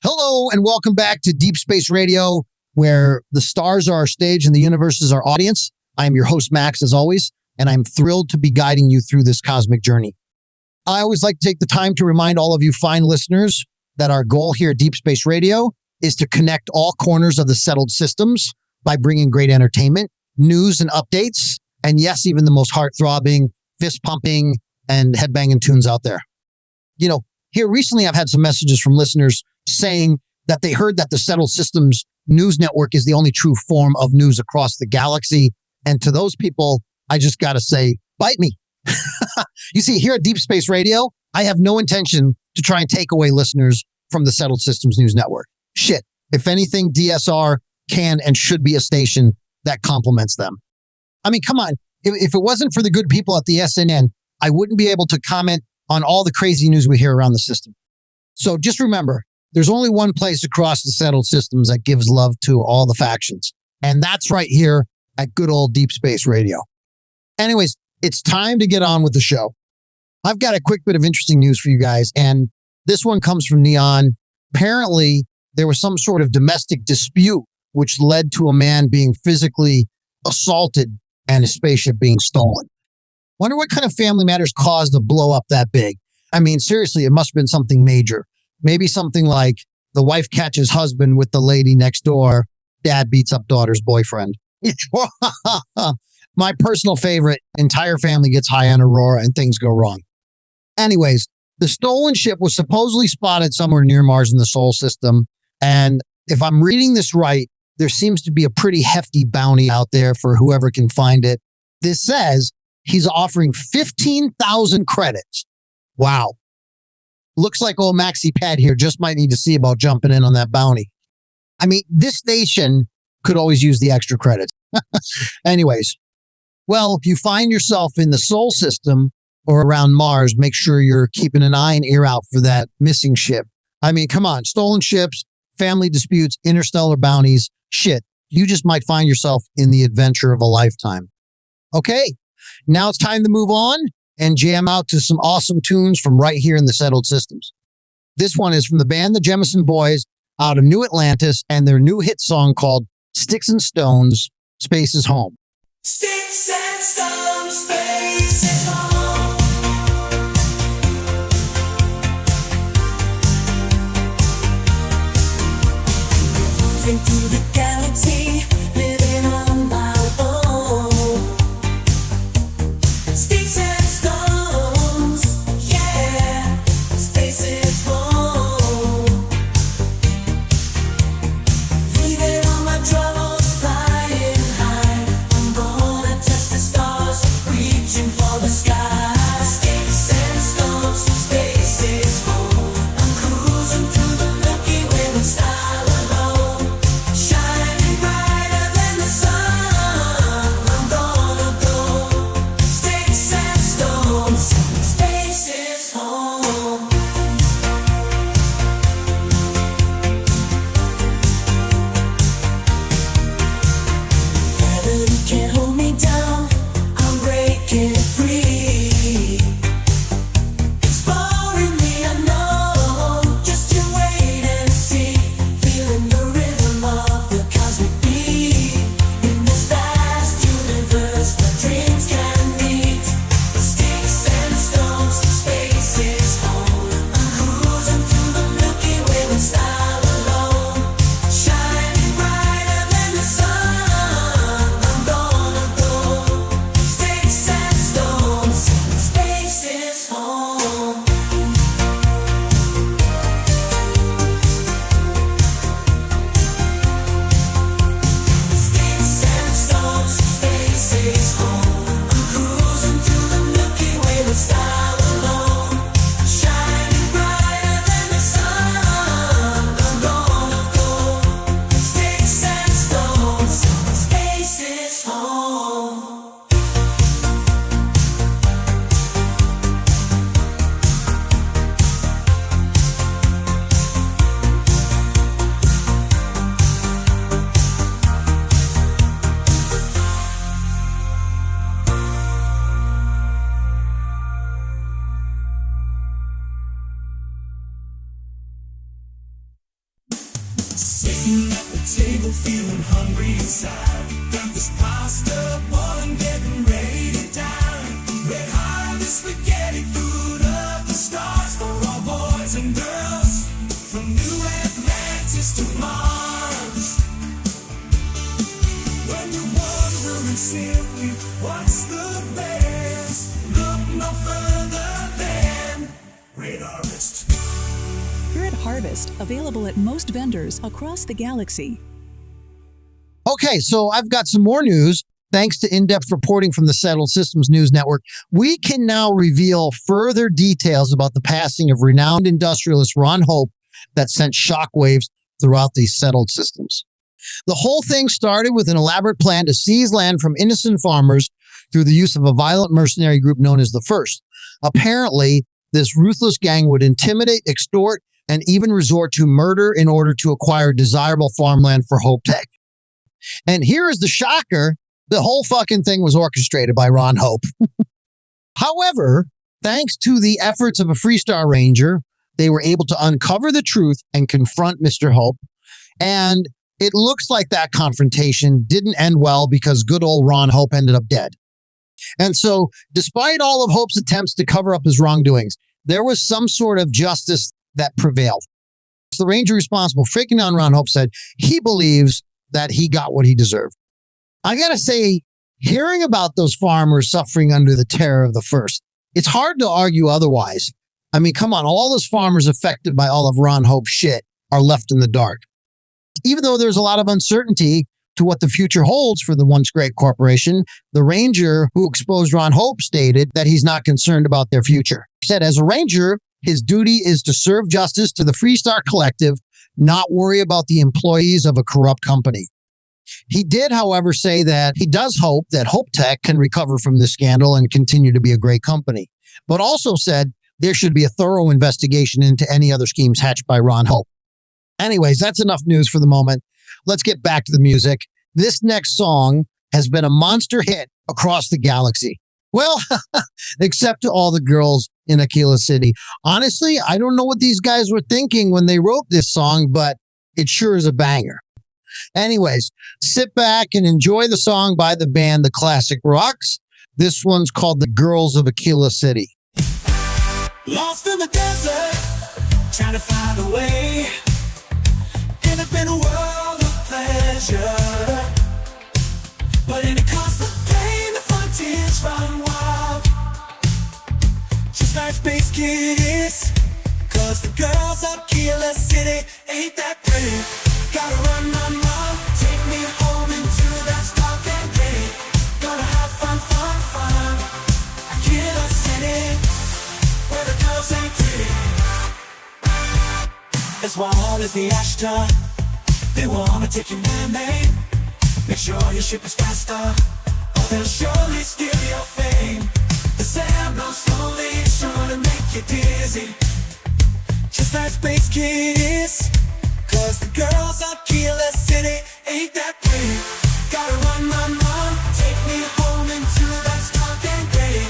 Hello and welcome back to Deep Space Radio, where the stars are our stage and the universe is our audience. I am your host, Max, as always, and I'm thrilled to be guiding you through this cosmic journey. I always like to take the time to remind all of you fine listeners that our goal here at Deep Space Radio is to connect all corners of the settled systems by bringing great entertainment, news and updates, and yes, even the most heart-throbbing, fist-pumping, and head-banging tunes out there. You know, here recently I've had some messages from listeners saying that they heard that the Settled Systems News Network is the only true form of news across the galaxy. And to those people, I just got to say, bite me. You see, here at Deep Space Radio, I have no intention to try and take away listeners from the Settled Systems News Network. Shit. If anything, DSR can and should be a station that complements them. I mean, come on. If it wasn't for the good people at the SNN, I wouldn't be able to comment on all the crazy news we hear around the system. So just remember, there's only one place across the settled systems that gives love to all the factions. And that's right here at good old Deep Space Radio. Anyways, it's time to get on with the show. I've got a quick bit of interesting news for you guys. And this one comes from Neon. Apparently, there was some sort of domestic dispute which led to a man being physically assaulted and his spaceship being stolen. Wonder what kind of family matters caused a blow up that big. I mean, seriously, it must have been something major. Maybe something like the wife catches husband with the lady next door. Dad beats up daughter's boyfriend. My personal favorite, entire family gets high on Aurora and things go wrong. Anyways, the stolen ship was supposedly spotted somewhere near Mars in the Sol system. And if I'm reading this right, there seems to be a pretty hefty bounty out there for whoever can find it. This says he's offering 15,000 credits. Wow. Looks like old Maxi Pad here just might need to see about jumping in on that bounty. I mean, this station could always use the extra credits. Anyways, well, if you find yourself in the Sol system or around Mars, make sure you're keeping an eye and ear out for that missing ship. I mean, come on, stolen ships, family disputes, interstellar bounties, shit. You just might find yourself in the adventure of a lifetime. Okay, now it's time to move on and jam out to some awesome tunes from right here in the Settled Systems. This one is from the band The Jemison Boys out of New Atlantis and their new hit song called Sticks and Stones, Space is Home. Sticks and stones, space is home. Into the galaxy, living on my own. Sticks and stones, yeah, space is home. Leaving all my troubles flying high. I'm gonna touch the stars, reaching for the sky. Sticks and stones, space is home. I'm cruising through the Milky Way with style alone. Sitting at the table feeling hungry inside. Got this pasta boiling, getting ready to dine. Red hot spaghetti, food of the stars for all boys and girls. From New Atlantis to Mars. When you're wondering simply what's the best, look no further than Red Harvest. Red Harvest, available at most vendors across the galaxy. Okay, so I've got some more news. Thanks to in-depth reporting from the Settled Systems News Network, we can now reveal further details about the passing of renowned industrialist Ron Hope that sent shockwaves throughout these settled systems. The whole thing started with an elaborate plan to seize land from innocent farmers through the use of a violent mercenary group known as the First. Apparently, this ruthless gang would intimidate, extort, and even resort to murder in order to acquire desirable farmland for Hope Tech. And here is the shocker. The whole fucking thing was orchestrated by Ron Hope. However, thanks to the efforts of a Freestar Ranger, they were able to uncover the truth and confront Mr. Hope. And it looks like that confrontation didn't end well because good old Ron Hope ended up dead. And so, despite all of Hope's attempts to cover up his wrongdoings, there was some sort of justice that prevailed. The Ranger responsible for taking down Ron Hope said he believes that he got what he deserved. I gotta say, hearing about those farmers suffering under the terror of the First, it's hard to argue otherwise. I mean, come on, all those farmers affected by all of Ron Hope's shit are left in the dark. Even though there's a lot of uncertainty to what the future holds for the once great corporation, the Ranger who exposed Ron Hope stated that he's not concerned about their future. He said, as a Ranger, his duty is to serve justice to the Freestar Collective, not worry about the employees of a corrupt company. He did, however, say that he does hope that Hope Tech can recover from this scandal and continue to be a great company, but also said there should be a thorough investigation into any other schemes hatched by Ron Hope. Anyways, that's enough news for the moment. Let's get back to the music. This next song has been a monster hit across the galaxy. Well, except to all the girls in Akila City. Honestly, I don't know what these guys were thinking when they wrote this song, but it sure is a banger. Anyways, sit back and enjoy the song by the band The Classic Rocks. This one's called The Girls of Akila City. Lost in the desert, trying to find a way. End up in a world of pleasure, but in a constant pain, the frontiers run wild. Just like Space Kids, cause the girls of Akila City ain't that pretty. Gotta run, run, run, take me home into that dark and day. Gonna have fun, fun, fun. Akila City, where the girls ain't pretty. As wild as the Ashtar, they wanna take your name. Make sure your ship is faster, or they'll surely steal your fame. The sand blows slowly, sure to make you dizzy. Just like Space Kids, cause the girls of Akila City ain't that pretty. Gotta run, run, run, take me home into that dark and gray.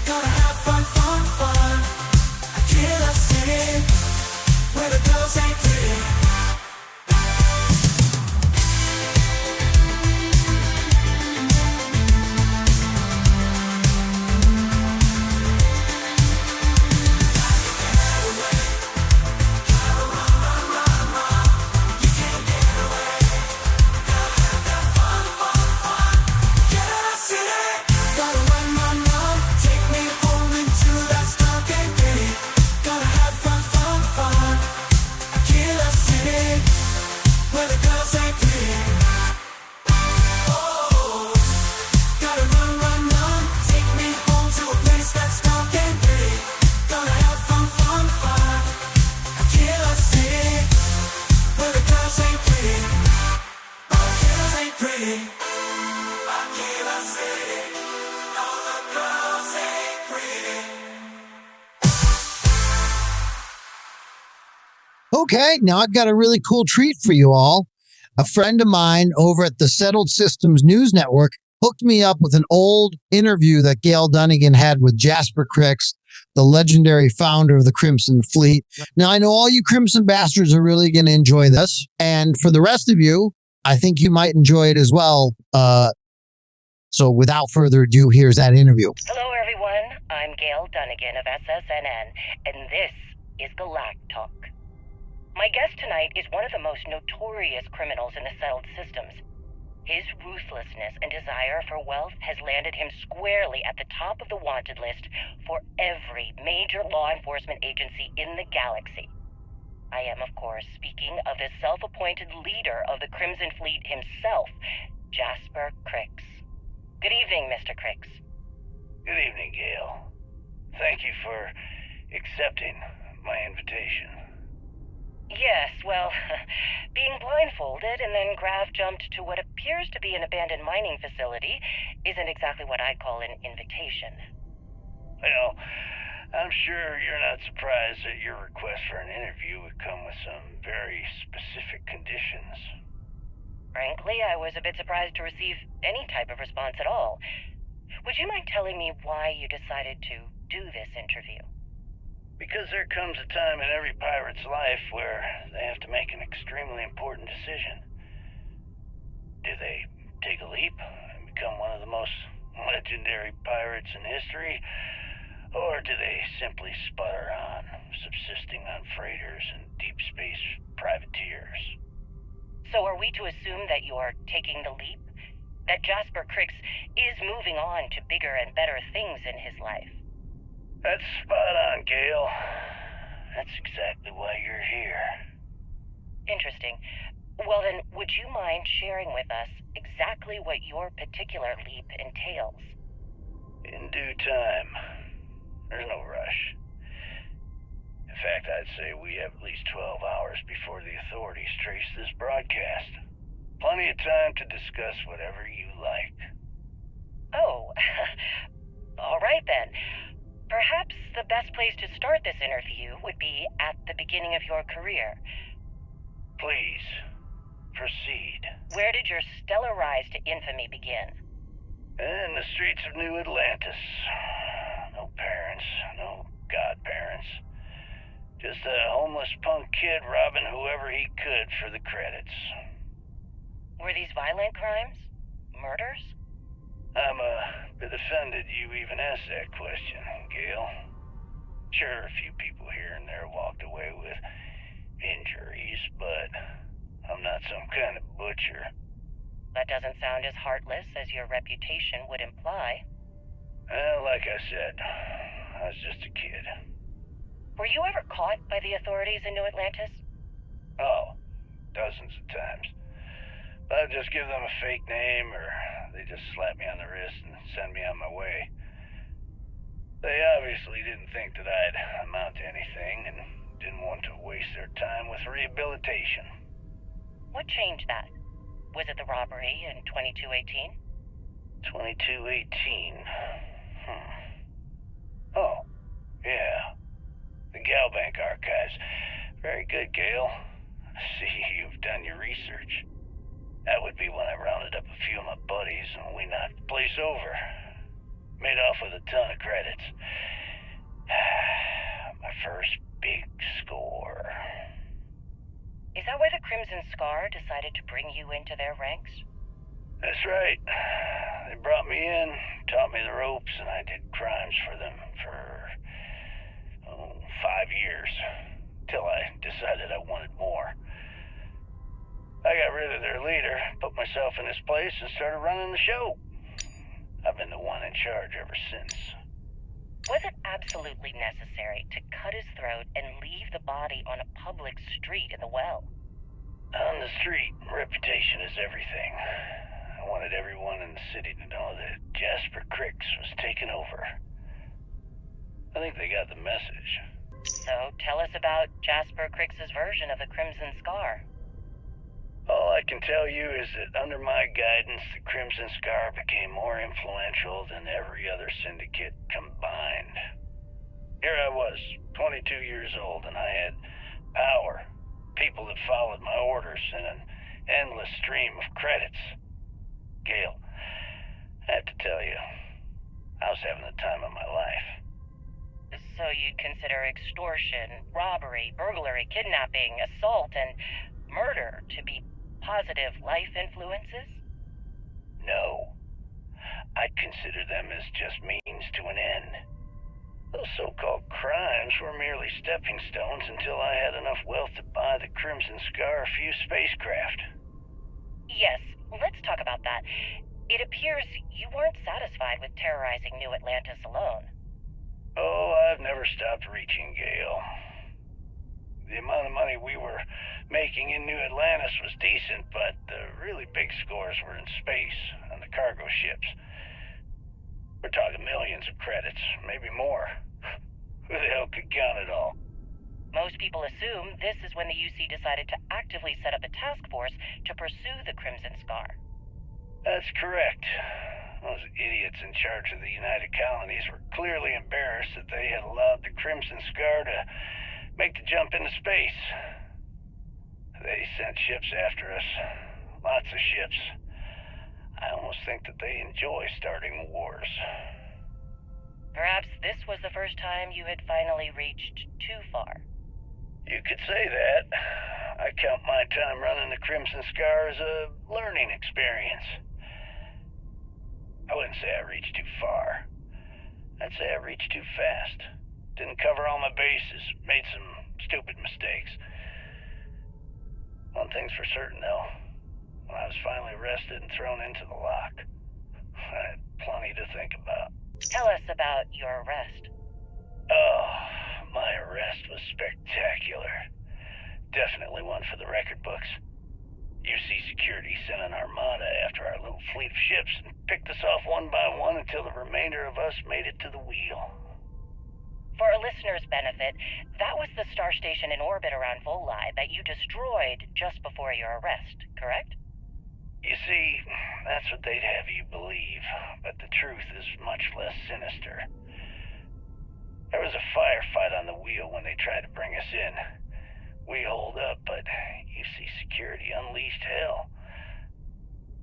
Gonna have fun, fun, fun. Akila City, where the girls ain't pretty. Okay, now I've got a really cool treat for you all. A friend of mine over at the Settled Systems News Network hooked me up with an old interview that Gail Dunnigan had with Jasper, Kryx, the legendary founder of the Crimson Fleet. Now, I know all you Crimson bastards are really going to enjoy this. And for the rest of you, I think you might enjoy it as well. So without further ado, here's that interview. Hello, everyone. I'm Gail Dunnigan of SSNN, and this is Galactic Talk. My guest tonight is one of the most notorious criminals in the settled systems. His ruthlessness and desire for wealth has landed him squarely at the top of the wanted list for every major law enforcement agency in the galaxy. I am, of course, speaking of the self-appointed leader of the Crimson Fleet himself, Jasper Kryx. Good evening, Mr. Kryx. Good evening, Gail. Thank you for accepting my invitation. Yes, well, being blindfolded and then grav-jumped to what appears to be an abandoned mining facility isn't exactly what I'd call an invitation. Well, I'm sure you're not surprised that your request for an interview would come with some very specific conditions. Frankly, I was a bit surprised to receive any type of response at all. Would you mind telling me why you decided to do this interview? Because there comes a time in every pirate's life where they have to make an extremely important decision. Do they take a leap and become one of the most legendary pirates in history? Or do they simply sputter on, subsisting on freighters and deep space privateers? So are we to assume that you're taking the leap? That Jasper Kryx is moving on to bigger and better things in his life? That's spot on, Gail. That's exactly why you're here. Interesting. Well then, would you mind sharing with us exactly what your particular leap entails? In due time. There's no rush. In fact, I'd say we have at least 12 hours before the authorities trace this broadcast. Plenty of time to discuss whatever you like. Oh, all right then. Perhaps the best place to start this interview would be at the beginning of your career. Please, proceed. Where did your stellar rise to infamy begin? In the streets of New Atlantis. No parents, no godparents. Just a homeless punk kid robbing whoever he could for the credits. Were these violent crimes? Murders? I'm a bit offended you even asked that question, Gail. Sure, a few people here and there walked away with injuries, but I'm not some kind of butcher. That doesn't sound as heartless as your reputation would imply. Well, like I said, I was just a kid. Were you ever caught by the authorities in New Atlantis? Oh, dozens of times. I'd just give them a fake name, or they just slap me on the wrist and send me on my way. They obviously didn't think that I'd amount to anything and didn't want to waste their time with rehabilitation. What changed that? Was it the robbery in 2218? 2218. Oh, yeah. The Galbank archives. Very good, Gail. I see you've done your research. That would be when I rounded up a few of my buddies and we knocked the place over. Made off with a ton of credits. My first big score. Is that why the Crimson Scar decided to bring you into their ranks? That's right. They brought me in, taught me the ropes, and I did crimes for them for 5 years. Till I decided I wanted more. I got rid of their leader, put myself in his place, and started running the show. I've been the one in charge ever since. Was it absolutely necessary to cut his throat and leave the body on a public street in the well? On the street, reputation is everything. I wanted everyone in the city to know that Jasper Kryx was taking over. I think they got the message. So tell us about Jasper Kryx's version of the Crimson Scar. All I can tell you is that under my guidance, the Crimson Scar became more influential than every other syndicate combined. Here I was, 22 years old, and I had power, people that followed my orders, and an endless stream of credits. Gail, I have to tell you, I was having the time of my life. So you'd consider extortion, robbery, burglary, kidnapping, assault, and murder to be positive life influences? No. I'd consider them as just means to an end. Those so-called crimes were merely stepping stones until I had enough wealth to buy the Crimson Scar a few spacecraft. Yes, let's talk about that. It appears you weren't satisfied with terrorizing New Atlantis alone. Oh, I've never stopped reaching, Gale. The amount of money we were making in New Atlantis was decent, but the really big scores were in space, on the cargo ships. We're talking millions of credits, maybe more. Who the hell could count it all? Most people assume this is when the UC decided to actively set up a task force to pursue the Crimson Scar. That's correct. Those idiots in charge of the United Colonies were clearly embarrassed that they had allowed the Crimson Scar to make the jump into space. They sent ships after us. Lots of ships. I almost think that they enjoy starting wars. Perhaps this was the first time you had finally reached too far. You could say that. I count my time running the Crimson Scar as a learning experience. I wouldn't say I reached too far. I'd say I reached too fast. Didn't cover all my bases. Made some stupid mistakes. One thing's for certain, though. When I was finally arrested and thrown into the lock, I had plenty to think about. Tell us about your arrest. Oh, my arrest was spectacular. Definitely one for the record books. UC Security sent an armada after our little fleet of ships and picked us off one by one until the remainder of us made it to the wheel. For our listeners' benefit, that was the star station in orbit around Voli that you destroyed just before your arrest, correct? You see, that's what they'd have you believe, but the truth is much less sinister. There was a firefight on the wheel when they tried to bring us in. We holed up, but UC Security unleashed hell.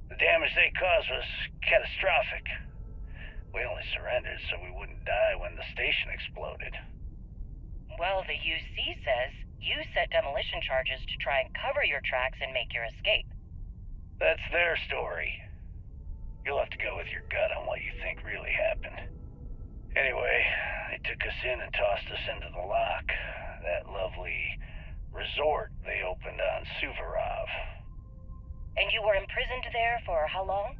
The damage they caused was catastrophic. We only surrendered so we wouldn't die when the station exploded. Well, the UC says you set demolition charges to try and cover your tracks and make your escape. That's their story. You'll have to go with your gut on what you think really happened. Anyway, they took us in and tossed us into the lock. That lovely resort they opened on Suvorov. And you were imprisoned there for how long?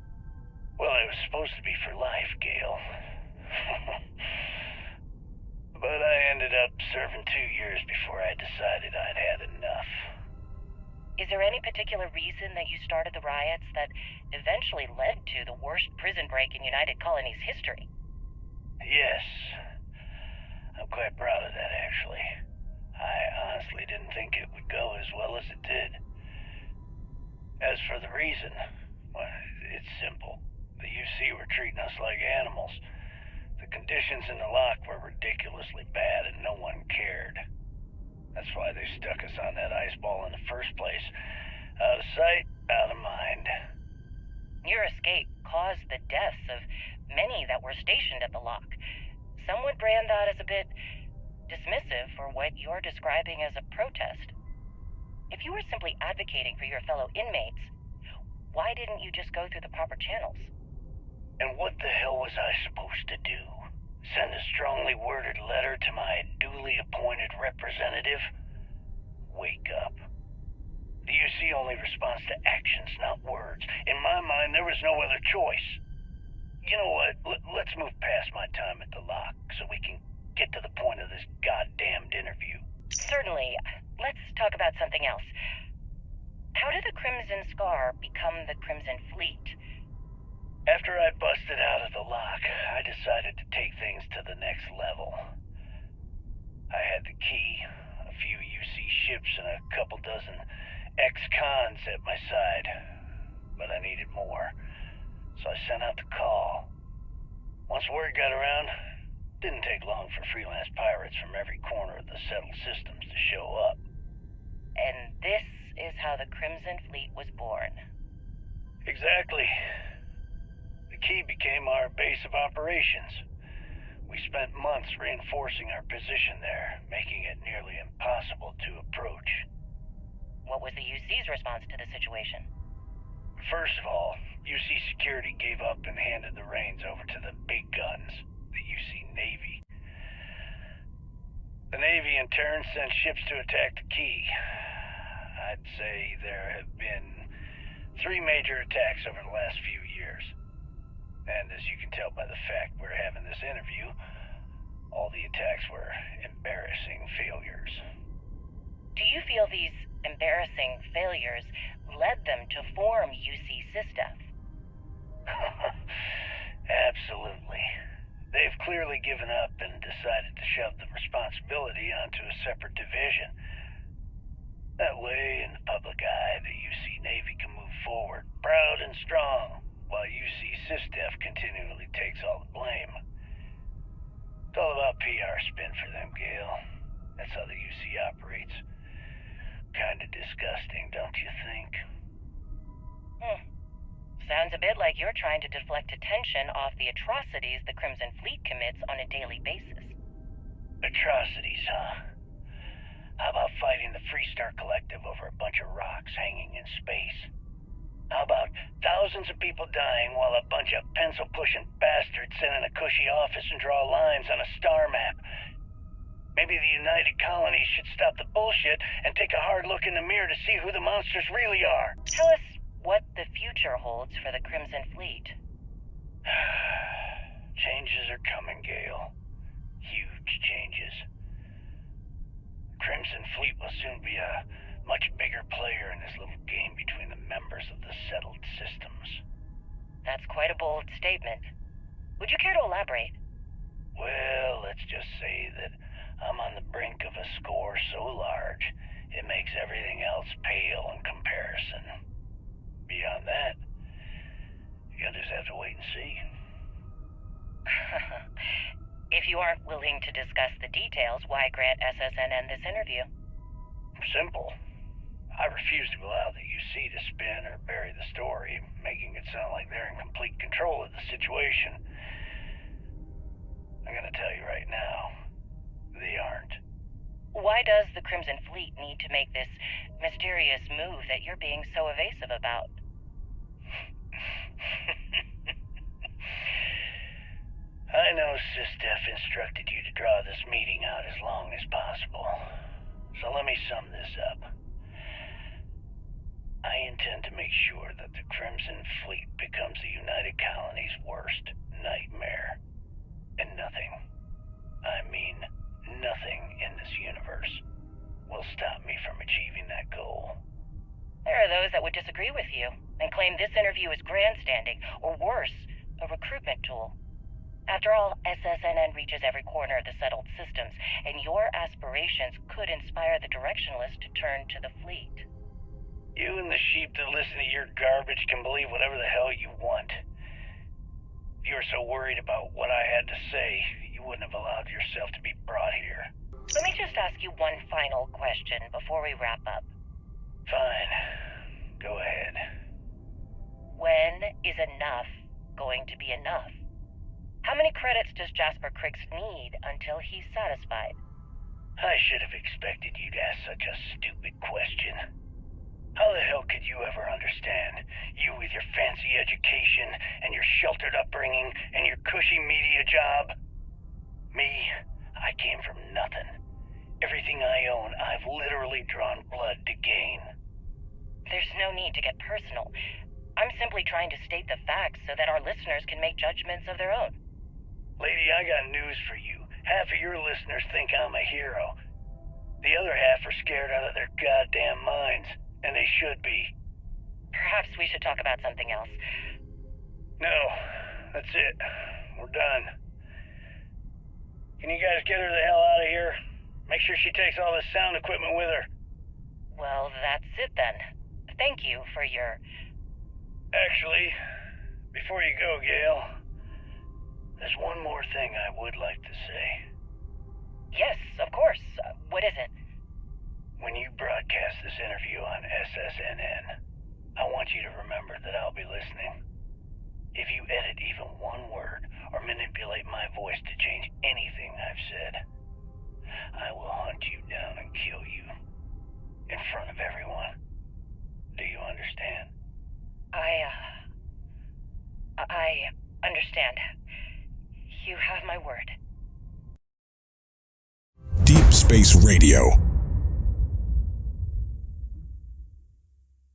Well, it was supposed to be for life, Gale. But I ended up serving 2 years before I decided I'd had enough. Is there any particular reason that you started the riots that eventually led to the worst prison break in United Colonies history? Yes. I'm quite proud of that, actually. I honestly didn't think it would go as well as it did. As for the reason, well, it's simple. The UC were treating us like animals. The conditions in the lock were ridiculously bad and no one cared. That's why they stuck us on that ice ball in the first place. Out of sight, out of mind. Your escape caused the deaths of many that were stationed at the lock. Some would brand that as a bit dismissive for what you're describing as a protest. If you were simply advocating for your fellow inmates, why didn't you just go through the proper channels? And what the hell was I supposed to do? Send a strongly worded letter to my duly appointed representative? Wake up. The UC only responds to actions, not words. In my mind, there was no other choice. You know what? Let's move past my time at the lock so we can get to the point of this goddamned interview. Certainly. Let's talk about something else. How did the Crimson Scar become the Crimson Fleet? After I busted out of the lock, I decided to take things to the next level. I had the key, a few UC ships, and a couple dozen ex-cons at my side. But I needed more, so I sent out the call. Once word got around, it didn't take long for freelance pirates from every corner of the settled systems to show up. And this is how the Crimson Fleet was born. Exactly. The key became our base of operations. We spent months reinforcing our position there, making it nearly impossible to approach. What was the UC's response to the situation? First of all, UC security gave up and handed the reins over to the big guns, the UC Navy. The Navy in turn sent ships to attack the key. I'd say there have been 3 major attacks over the last few years. And as you can tell by the fact we're having this interview, all the attacks were embarrassing failures. Do you feel these embarrassing failures led them to form UC SysDef? Absolutely. They've clearly given up and decided to shove the responsibility onto a separate division. That way, in the public eye, the UC Navy can move forward, proud and strong, while UC SysDef continually takes all the blame. It's all about PR spin for them, Gale. That's how the UC operates. Kinda disgusting, don't you think? Sounds a bit like you're trying to deflect attention off the atrocities the Crimson Fleet commits on a daily basis. Atrocities, huh? How about fighting the Freestar Collective over a bunch of rocks hanging in space? How about thousands of people dying while a bunch of pencil-pushing bastards sit in a cushy office and draw lines on a star map? Maybe the United Colonies should stop the bullshit and take a hard look in the mirror to see who the monsters really are. Tell us what the future holds for the Crimson Fleet. Changes are coming, Gale. Huge changes. Crimson Fleet will soon be a much bigger player in this little game between the members of the settled systems. That's quite a bold statement. Would you care to elaborate? Well, let's just say that I'm on the brink of a score so large, it makes everything else pale in comparison. Beyond that, you'll just have to wait and see. If you aren't willing to discuss the details, why grant SSNN this interview? Simple. I refuse to allow the UC to spin or bury the story, making it sound like they're in complete control of the situation. I'm gonna tell you right now, they aren't. Why does the Crimson Fleet need to make this mysterious move that you're being so evasive about? I know SysDef instructed you to draw this meeting out as long as possible. So let me sum this up. I intend to make sure that the Crimson Fleet becomes the United Colonies' worst nightmare. And nothing, I mean nothing in this universe, will stop me from achieving that goal. There are those that would disagree with you and claim this interview is grandstanding, or worse, a recruitment tool. After all, SSNN reaches every corner of the settled systems, and your aspirations could inspire the directionalists to turn to the fleet. You and the sheep that listen to your garbage can believe whatever the hell you want. If you were so worried about what I had to say, you wouldn't have allowed yourself to be brought here. Let me just ask you one final question before we wrap up. Fine. Go ahead. When is enough going to be enough? How many credits does Jasper Kryx need until he's satisfied? I should have expected you to ask such a stupid question. How the hell could you ever understand? You with your fancy education and your sheltered upbringing and your cushy media job? Me, I came from nothing. Everything I own, I've literally drawn blood to gain. There's no need to get personal. I'm simply trying to state the facts so that our listeners can make judgments of their own. Lady, I got news for you. Half of your listeners think I'm a hero. The other half are scared out of their goddamn minds, and they should be. Perhaps we should talk about something else. No, that's it. We're done. Can you guys get her the hell out of here? Make sure she takes all this sound equipment with her. Well, that's it then. Thank you for your... Actually, before you go, Gale, there's one more thing I would like to say. Yes, of course. What is it? When you broadcast this interview on SSNN, I want you to remember that I'll be listening. If you edit even one word or manipulate my voice to change I understand. You have my word. Deep Space Radio.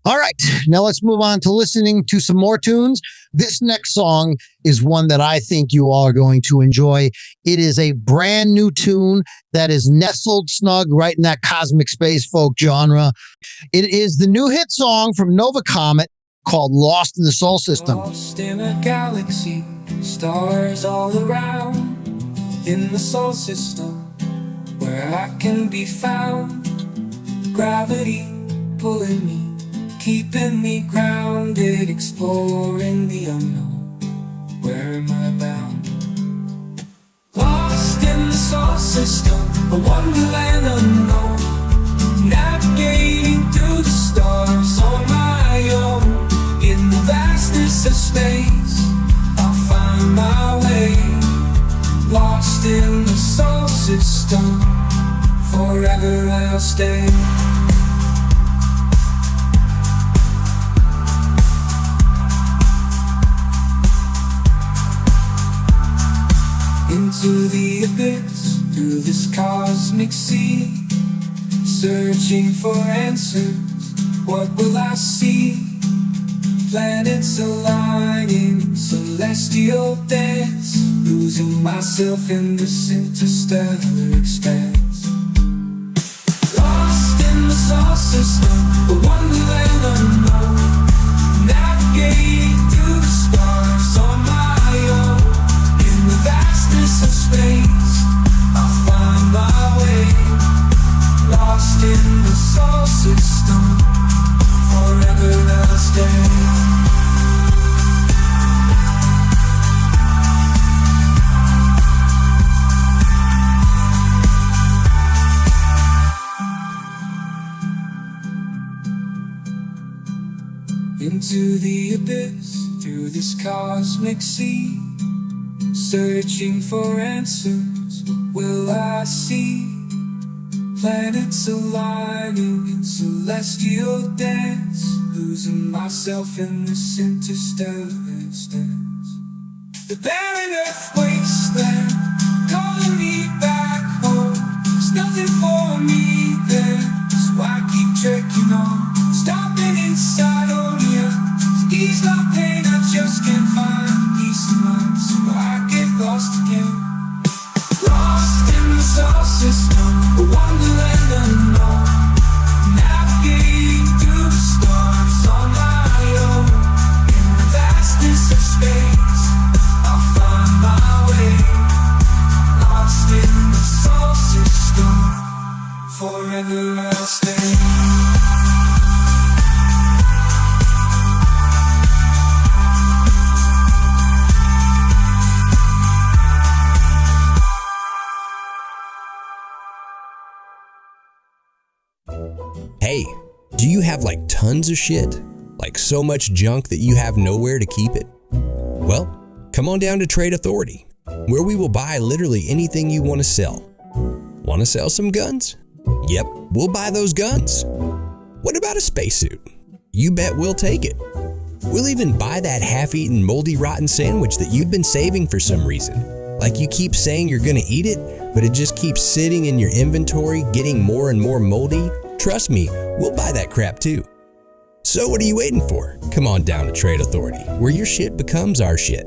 All right, now let's move on to listening to some more tunes. This next song is one that I think you all are going to enjoy. It is a brand new tune that is nestled snug right in that cosmic space folk genre. It is the new hit song from Nova Comet called Lost in the Sol System. Lost in a galaxy, stars all around, in the Sol System, where I can be found. Gravity pulling me, keeping me grounded, exploring the unknown. Where am I bound? Lost in the Sol System, a wonderland unknown, navigating through the stars on my own. In the vastness of space, I'll find my way. Lost in the Sol System, forever I'll stay. Into the abyss, through this cosmic sea, searching for answers, what will I see? Planets aligning in celestial dance, losing myself in this interstellar expanse. Lost in the Sol System, a wonderland unknown, navigating through the stars on my own. In the vastness of space, I'll find my way. Lost in the Sol System, forever I'll stay. Into the abyss, through this cosmic sea, searching for answers, what will I see? Planets aligning in celestial dance, losing myself in this interstellar dance. The barren earth wasteland, calling me back home. There's nothing for me there, so I keep trekking on. Stopping inside Onia, to ease my pain, I just can't find peace of mind, so I get lost again. Lost in the Sol System, a wonderland unknown, navigating through the stars on my own. In the vastness of space, I'll find my way. Lost in the Sol System, forever I'll stay. Hey, do you have like tons of shit? Like so much junk that you have nowhere to keep it? Well, come on down to Trade Authority, where we will buy literally anything you want to sell. Want to sell some guns? Yep, we'll buy those guns. What about a spacesuit? You bet we'll take it. We'll even buy that half-eaten, moldy, rotten sandwich that you've been saving for some reason. Like you keep saying you're gonna eat it, but it just keeps sitting in your inventory, getting more and more moldy. Trust me, we'll buy that crap too. So what are you waiting for? Come on down to Trade Authority, where your shit becomes our shit.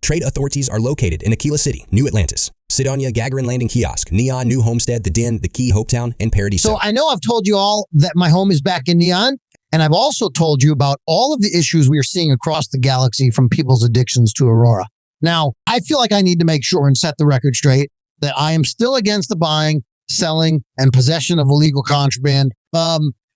Trade authorities are located in Akila City, New Atlantis, Sidonia, Gagarin Landing Kiosk, Neon, New Homestead, The Den, The Key, Hopetown, and Paradiso. So I know I've told you all that my home is back in Neon, and I've also told you about all of the issues we are seeing across the galaxy from people's addictions to Aurora. Now, I feel like I need to make sure and set the record straight that I am still against the buying, selling, and possession of illegal contraband.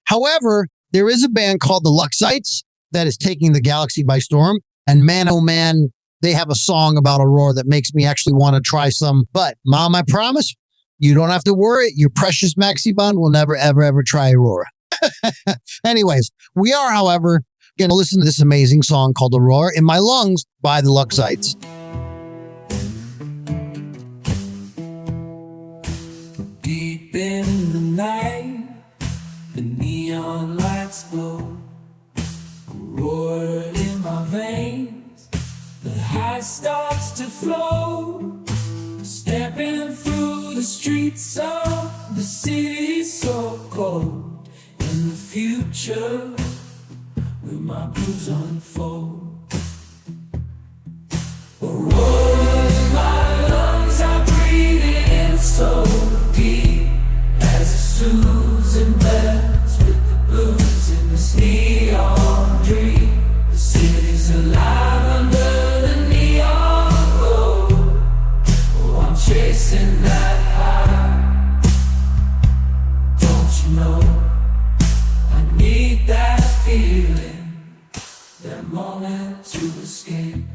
However, there is a band called the Luxites that is taking the galaxy by storm. And man, oh man, they have a song about Aurora that makes me actually want to try some. But Mom, I promise you don't have to worry. Your precious Maxi Bond will never, ever, ever try Aurora. Anyways, we are, however, going to listen to this amazing song called Aurora in My Lungs by the Luxites. Deep in the night, the neon lights glow. light starts to flow, stepping through the streets of the city so cold. In the future, will my blues unfold? Oh, my lungs are breathing in so deep as it soothes and blends with the blues in this neon dream. The city's alive under the neon glow. Oh, I'm chasing that high. Don't you know, I need that feeling, that moment to escape.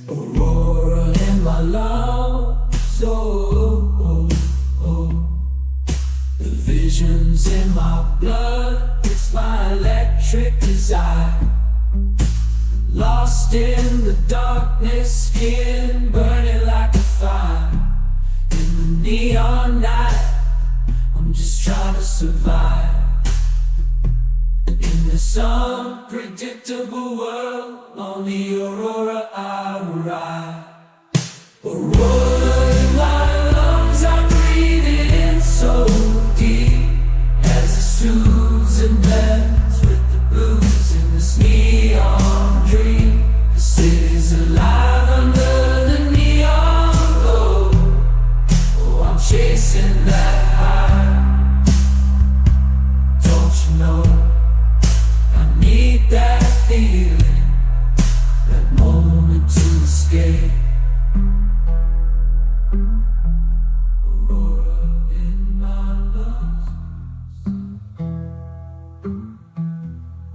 Aurora in my lungs, oh, oh, oh. The visions in my blood, it's my electric desire. Lost in the darkness, skin burning like a fire. In the neon night, I'm just trying to survive. In this unpredictable world, on the Aurora I ride. Aurora in my lungs, I'm breathing in so deep as it soothes and blends with the blues in this neon dream. The city's alive under the neon glow. Oh, I'm chasing that high. Don't you know, I need that feeling, that moment to escape. Aurora in my lungs.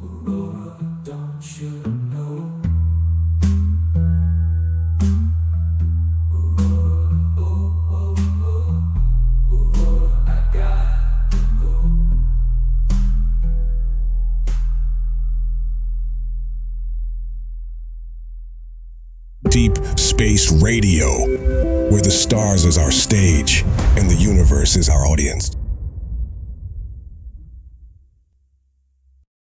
Aurora, don't you know? Aurora, oh, oh, oh. Aurora, I gotta go. Deep Space Radio, where the stars is our stage and the universe is our audience.